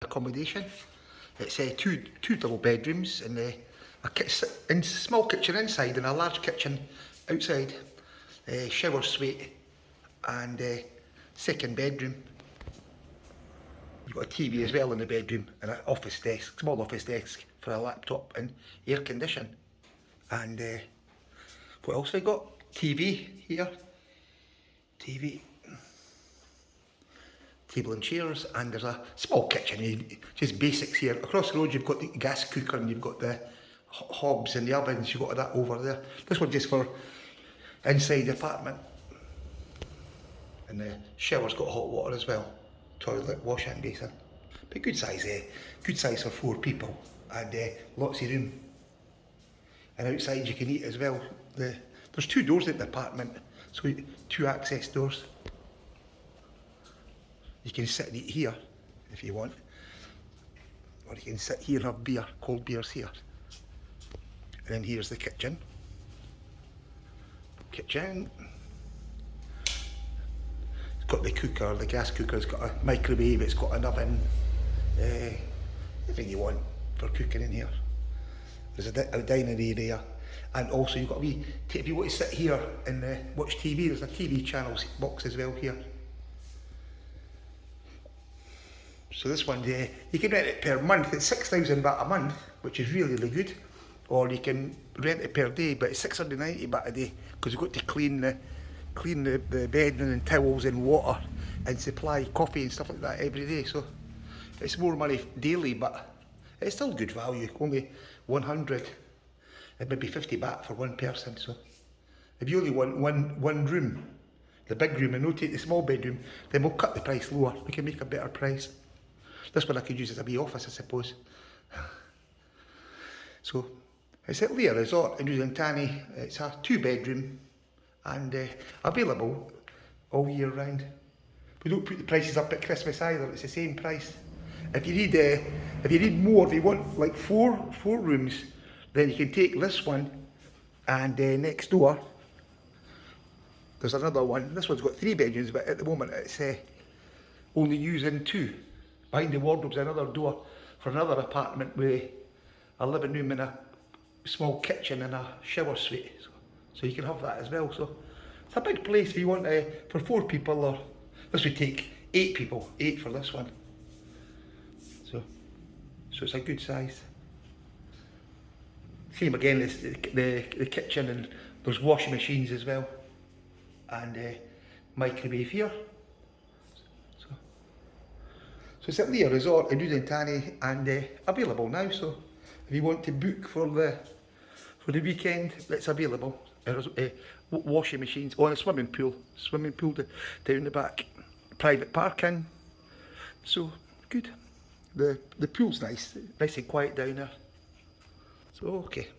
accommodation. It's two double bedrooms and a small kitchen inside and a large kitchen outside. Shower suite and second bedroom. You've got a TV as well in the bedroom and an office desk, small office desk for a laptop and air condition. And what else have we got? TV here. TV. Table and chairs, and there's a small kitchen, just basics here. Across the road you've got the gas cooker and you've got the hobs and the ovens, you've got that over there. This one just for inside the apartment. And the shower's got hot water as well. Toilet, wash hand basin. But good size for 4 people and lots of room. And outside you can eat as well. There's 2 doors in the apartment, so 2 access doors. You can sit and eat here if you want, or you can sit here and have beer, cold beers here. And then here's the kitchen. It's got the cooker, the gas cooker, it's got a microwave, it's got an oven, everything you want for cooking in here. There's a dining area, and also you've got a wee, if you want to sit here and watch TV, there's a TV channels box as well here. So this one, you can rent it per month. It's 6,000 baht a month, which is really, really good. Or you can rent it per day, but it's 690 baht a day because you've got to clean the bedding and towels and water and supply coffee and stuff like that every day. So it's more money daily, but it's still good value. Only 100 and maybe 50 baht for one person. So if you only want one room, the big room, and no take the small bedroom, then we'll cut the price lower. We can make a better price. This one I could use as a wee office, I suppose. So it's at Leah Resort in Udonthani. It's a 2-bedroom and available all year round. We don't put the prices up at Christmas either. It's the same price. If you need more, if you want like four rooms, then you can take this one, and next door there's another one. This one's got 3 bedrooms, but at the moment it's only using 2. Behind the wardrobe's another door for another apartment with a living room and a small kitchen and a shower suite. So you can have that as well. So it's a big place if you want for 4 people, or this would take 8 people, 8 for this one. So it's a good size. Same again, the kitchen, and there's washing machines as well, and microwave here. So it's at Leah Resort in Udonthani and available now. So if you want to book for the weekend, it's available. There's washing machines, a swimming pool down the back, private parking. So good. The pool's nice and quiet down there. So okay.